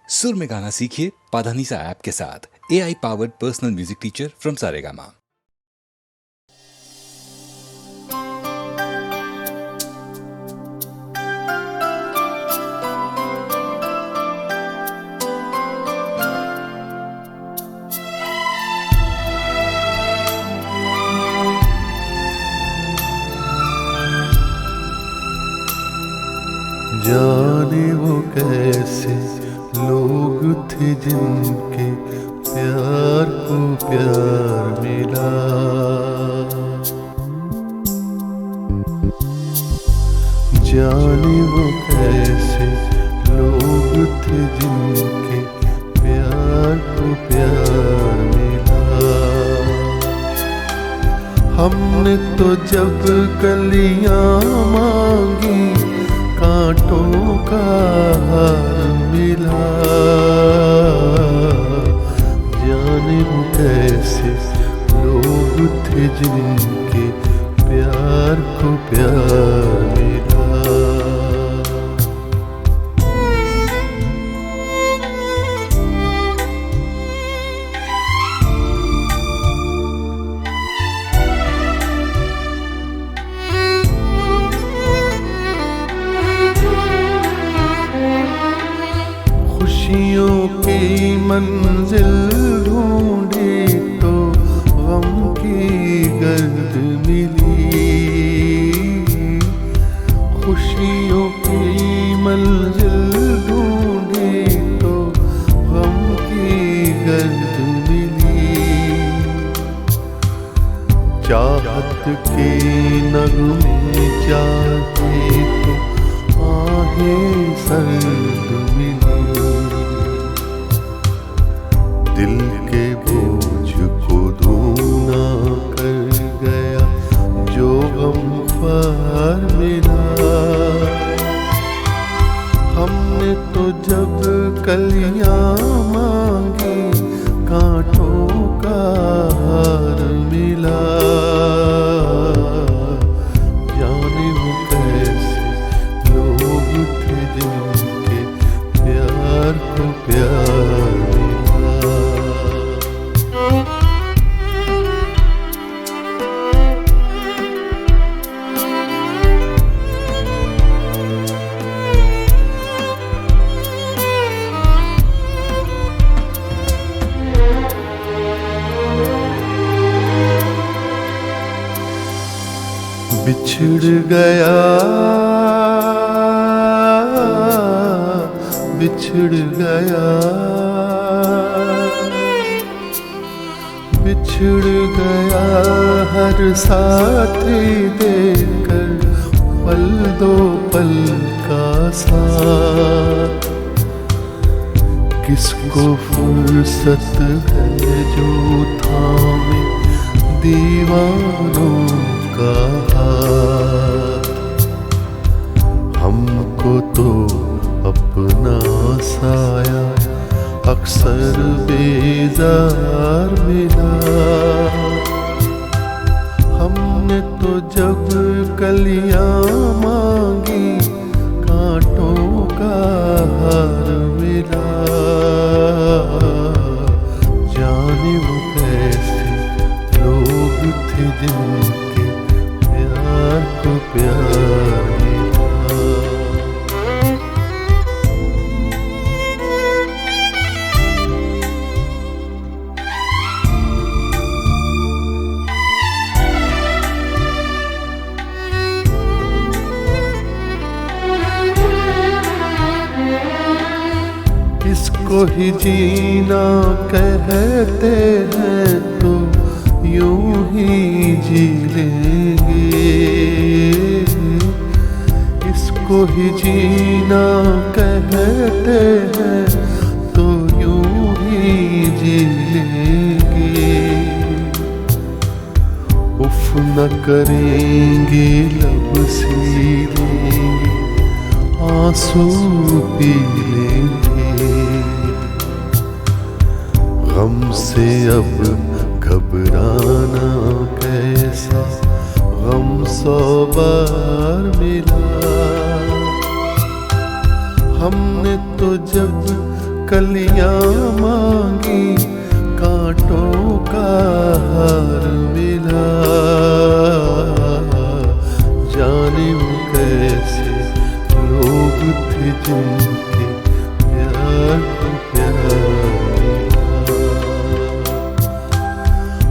सुर में गाना सीखिए पाधानीसा ऐप के साथ। AI powered personal music teacher from Saregama. जाने वो कैसे लोग थे जिनके प्यार को प्यार मिला। जाने वो कैसे लोग थे जिनके प्यार को प्यार मिला। हमने तो जब कलियां मांगी कांटों का हार मिला। जाने वो कैसे लोग थे जिनके प्यार को प्यार मिला। खुशियों की मंजिल ढूंढी तो गम की गर्द मिली। खुशियों की मंजिल ढूंढी तो गम की गर्द मिली। चाहत के नगमे जागे तो आहें सर्द मिली। दिल के बोझ को धूना कर गया जो गमख्वार मिला। हमने तो जब कलियां मांगी कांटों का हार मिला। जाने वो कैसे लोग थे जिनके प्यार को प्यार मिला। बिछड़ गया बिछड़ गया बिछड़ गया हर साथी देकर पल दो पल का साथ। किसको फुर्सत है जो थामे दीवानों का हाथ। हमको तो अपना साया अक्सर बेजार मिला। हमने तो जब कलियां मांगी कांटों का हार मिला। जाने वो कैसे लोग थे जिनके प्यार को प्यार मिला। इसको ही जीना कहते हैं तो यूं ही जी लेंगे। इसको ही जीना कहते हैं तो यूं ही जी लेंगे। उफ न करेंगे लब सी लेंगे आंसू पी लेंगे। गम से अब घबराना कैसा गम 100 बार मिला। हमने तो जब कलियां मांगी कांटों का हार मिला। जाने वो कैसे लोग थे जिनके प्यार को प्यार मिला।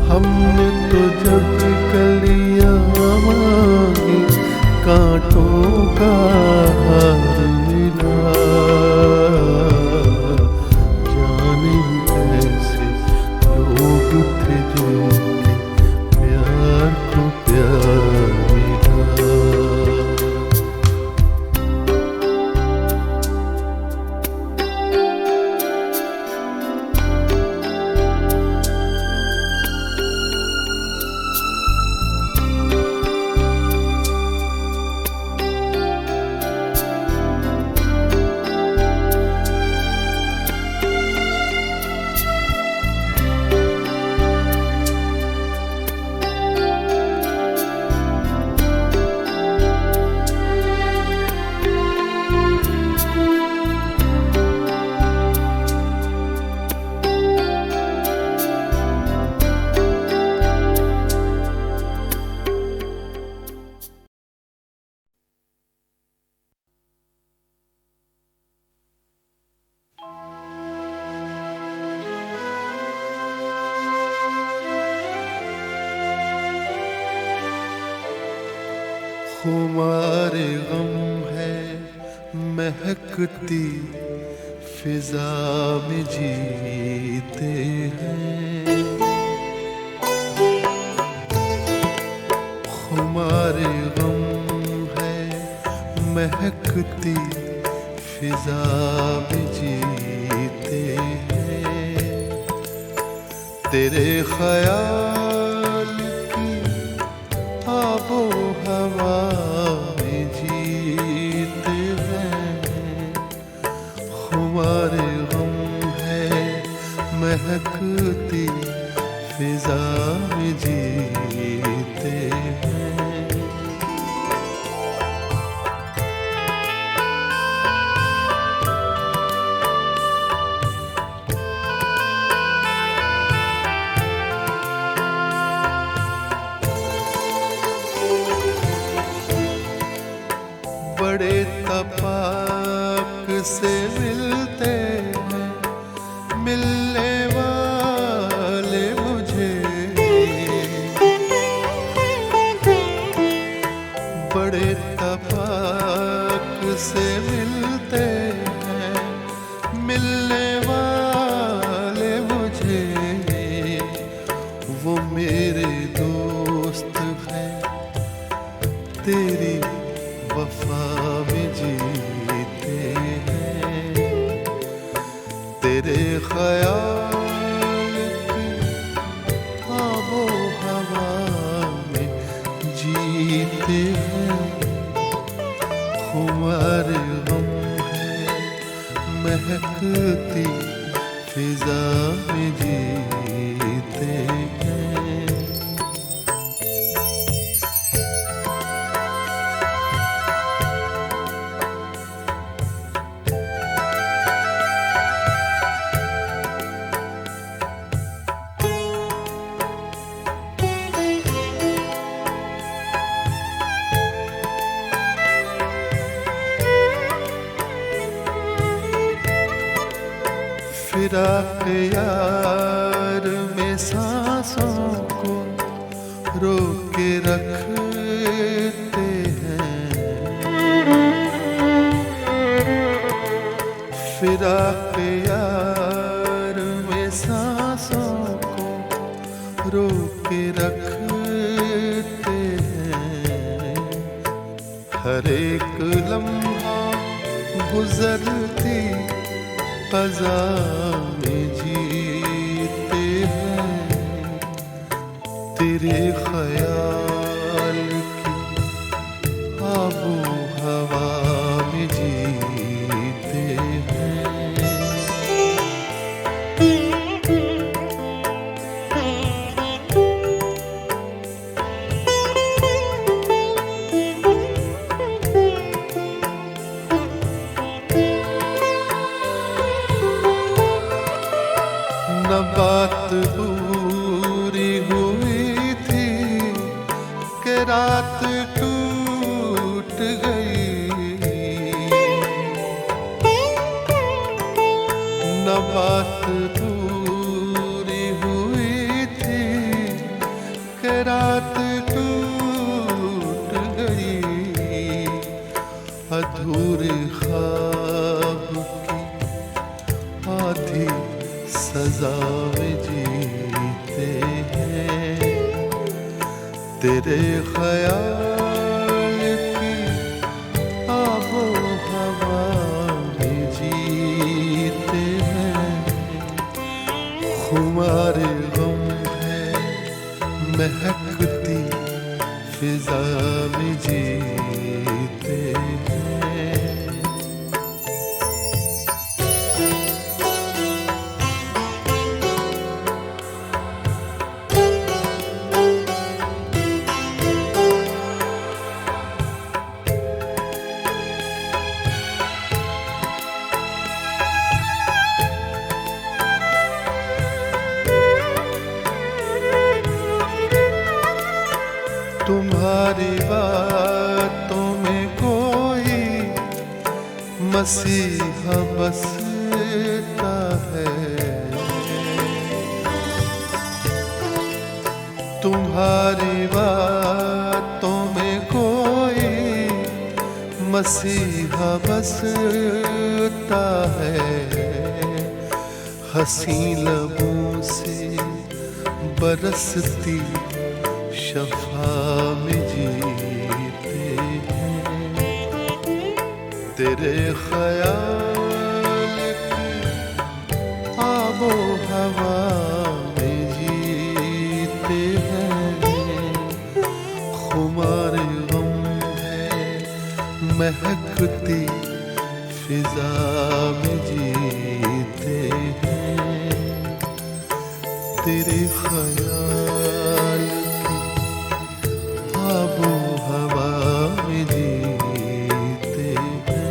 हमने तो जब कलियां मांगी कांटों का हार मिला। जाने कैसे लोग थे जिनके प्यार को प्यार मिला। खुमारे गम है महकती फिजा में जीते हैं। खुमारे गम है महकती फिजा में जीते हैं। तेरे ख्याल की आबो हवा में जीते हैं। खुमारे गम है महकती फिजा में जीते हैं। बड़े तपाक से मिलते हैं मिलने वाले मुझे। बड़े तपाक से मिलते हैं मिलने वाले मुझे। वो मेरे दोस्त हैं तेरी वफा में जीते हैं। तेरे ख्याल की आबो हवा में जीते हैं। खुमारे गम है महकती फिजा में जीते हैं। फिराक यार में सांसों को रोक के रखते हैं। फिराक यार में सांसों को रोक के रखते हैं। हर एक लम्हा गुजरती क़ज़ा में जीते हैं। तेरे ख्याल की आबो हवा में जीते हैं। न बात पूरी हुई थी कि रात टूट गई, न बात पूरी हुई थी कि रात टूट गई। अधूरे ख्वाब की आधी सजा में जीते हैं, तेरे ख्याल की आबो हवा में जीते हैं। खुमार गम है महकती फिजा में जीते हैं। तुम्हारी बातों में कोई मसीहा बसता है, तुम्हारी बातों में कोई मसीहा बसता है। हंसी लबों से बरसती शफा में जीते हैं, तेरे ख्याल की आबो हवा में जीते हैं। खुमार गम है महकती फिजा में जीते हैं, तेरे ख्याल आबो हवा में जीते हैं।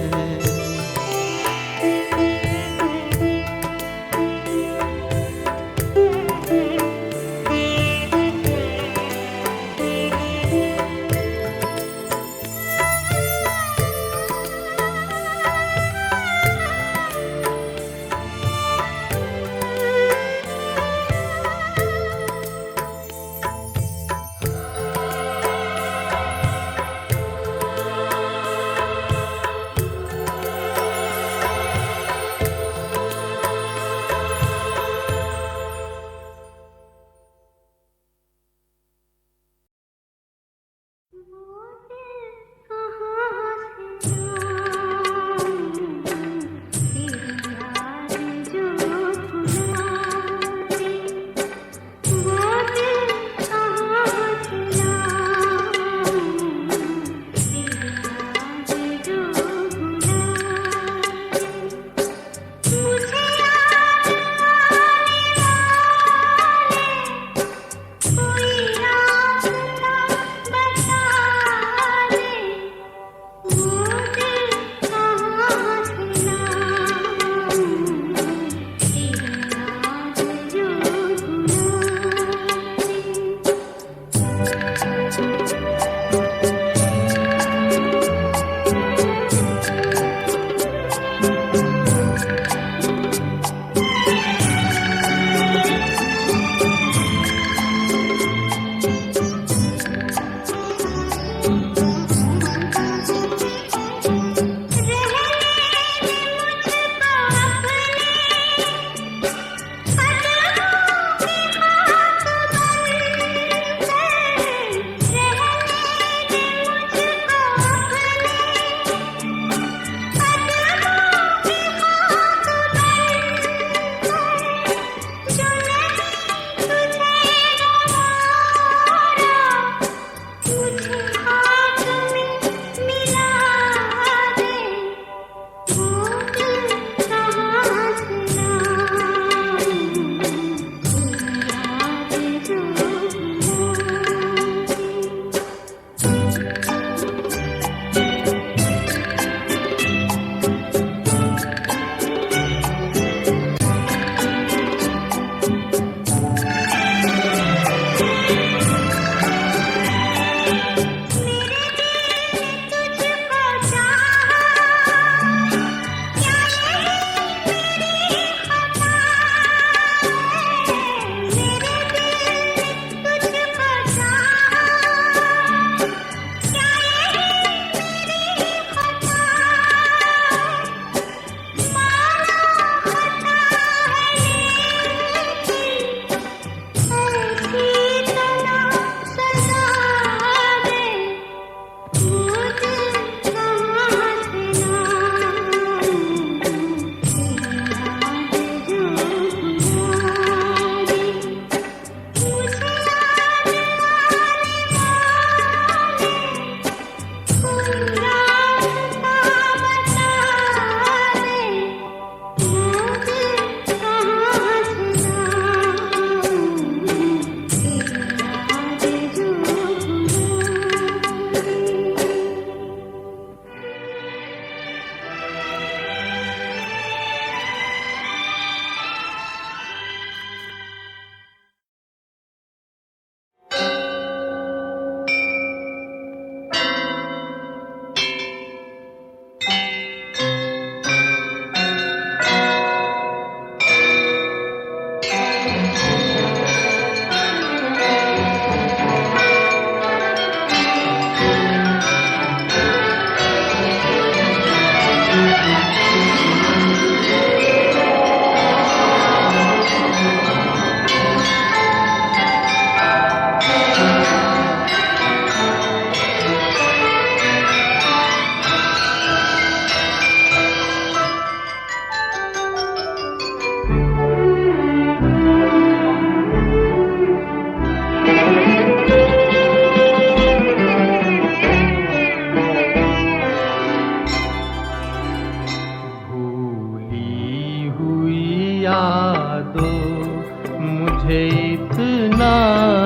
मुझे इतना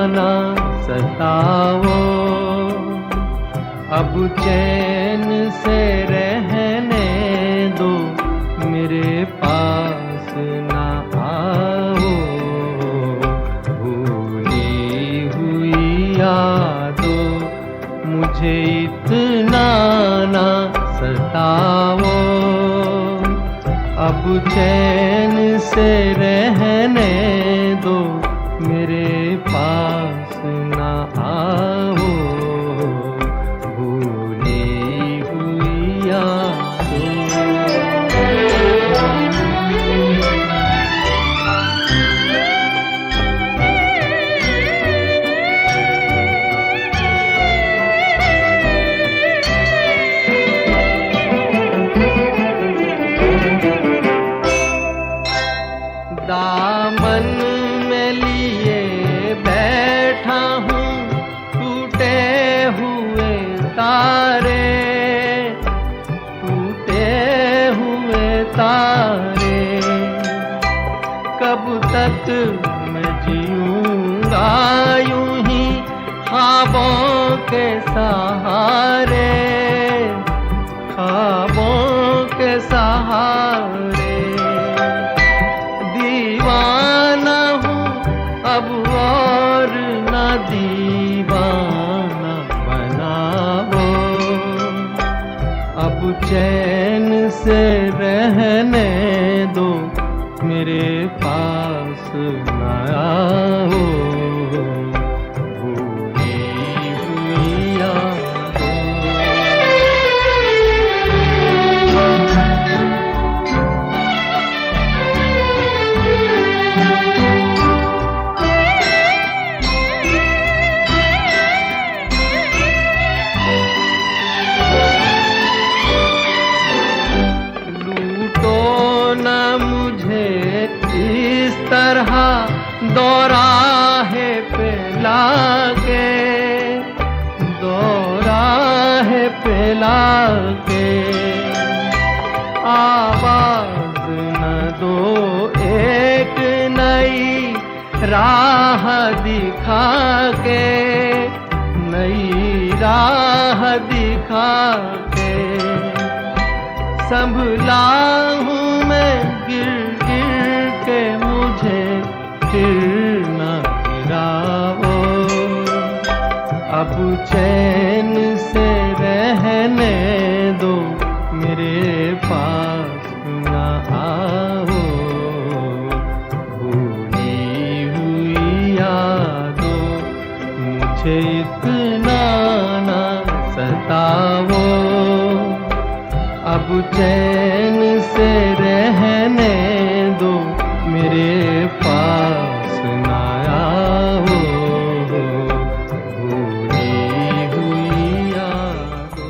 ना सताओ, अब चैन से रहने दो, मेरे पास ना आओ। भूली हुई यादों मुझे इतना ना सताओ, अब चैन से रहने दो, मेरे पास ना आओ। भूली हुई यादों। दामन में लिए बैठा हूँ टूटे हुए तारे, टूटे हुए तारे। कब तक मैं जीऊँगा यूं ही ख्वाबों के सहारे, ख्वाबों के सहारे। दीवाना हूँ अब और न दीवाना बनाओ, अब चैन से रहने दो, मेरे पास न आओ। भूली हुई यादों। इस तरह दौराहे पे लाके, दौराहे पे लाके। आवाज न दो एक नई राह दिखा के, नई राह दिखा के। संभला हूँ मैं गिर गिर के, मुझे फिर न गिराओ, अब चैन से रहने दो, मेरे पास न आओ। भूली हुई यादों मुझे इतना न सताओ, अब चैन से रहने दो, मेरे पास न आओ। भूली हुई यादों।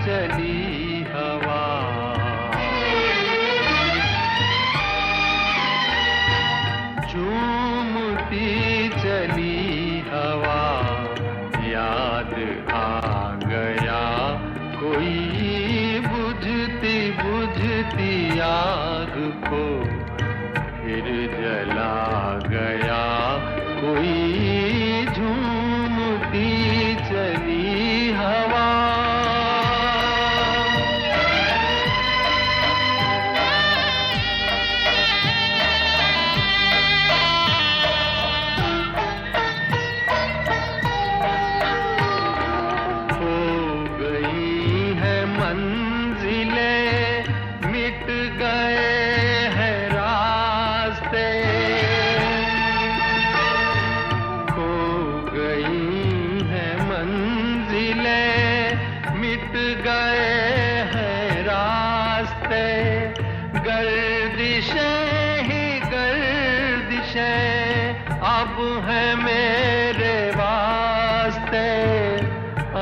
चली हवा, झूमती चली हवा, याद आ गया कोई बुझती बुझती आग को, फिर जला गया कोई झूमती चली हवा।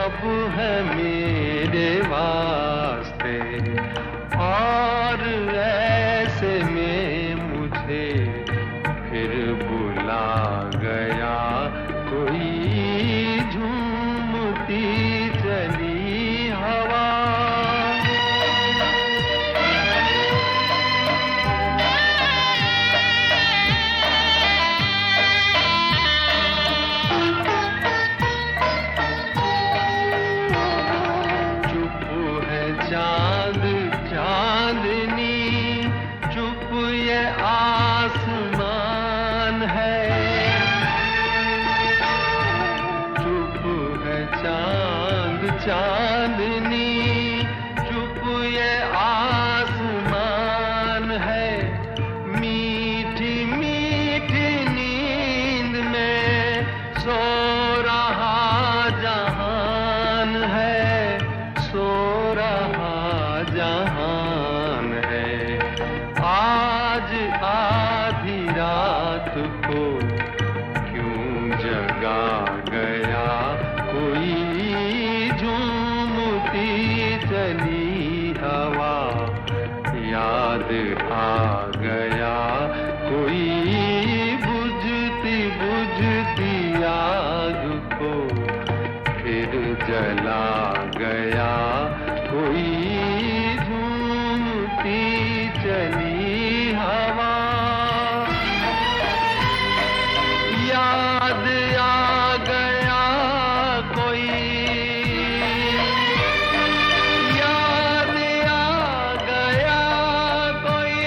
अब है मेरे वास्ते, और ऐसे में मुझे फिर बुला गया कोई झूमती चली हवा। चांद चांदनी चुप ये आसमान है, चुप है चांद चांदनी चुप ये आसमान है। मीठी मीठी नींद में सो रहा जहान है, सो रहा जहान है। आज आधी रात को क्यों जगा गया कोई झूमती चली हवा। याद आ गया कोई बुझती बुझती आग को फिर जला गया कोई झूमती चली हवा। याद आ गया कोई, याद आ गया कोई।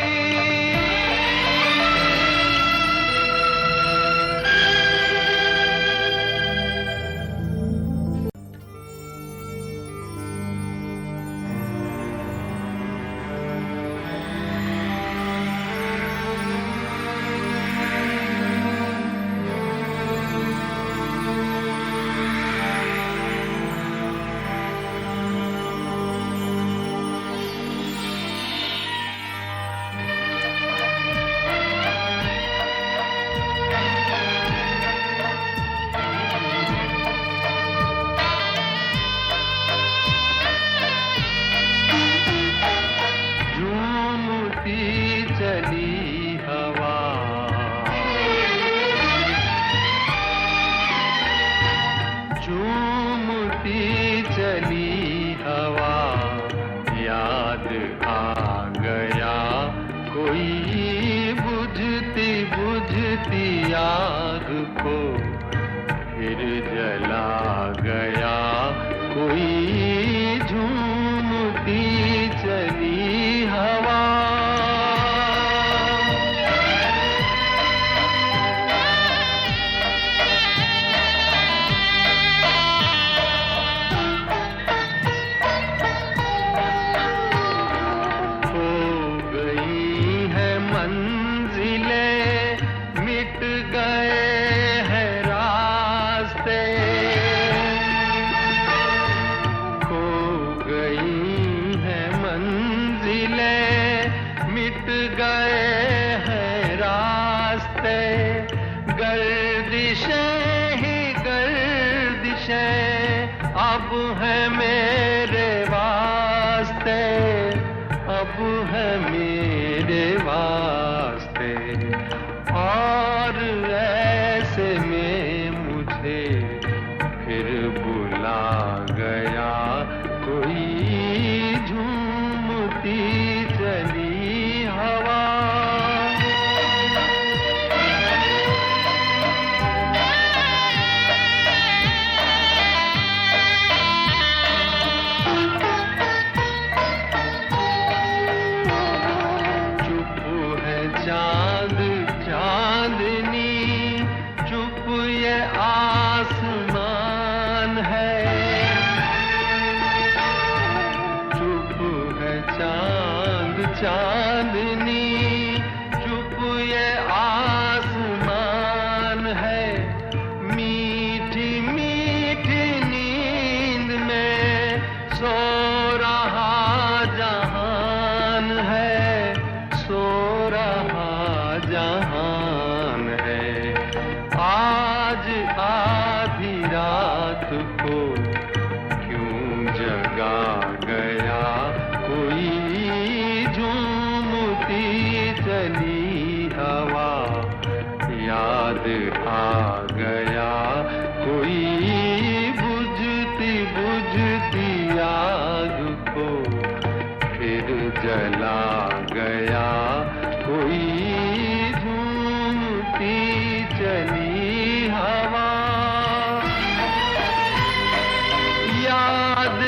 झूमती चली हवा, झूमती चली हवा। याद आ गया कोई बुझती बुझती आग को फिर जला गया कोई झूमती चली हवा। मिट गए हैं रास्ते, गर्दिशें ही गर्दिशें अब है मेरे वास्ते, अब है मेरे वास्ते। और ऐसे में मुझे फिर बुला गया कोई झूमती चली हवा। चुप है चांद चांदनी चुप ये आसमान है, चांद चांदनी चुप ये आसमान है। मीठी मीठी नींद में सो रहा जहान है, सो रहा जहान है। आज आधी रात को गा गया, कोई झूमती चली हवा याद आ गया, कोई बुझती बुझती आग को फिर जला गया, कोई झूमती चली हवा याद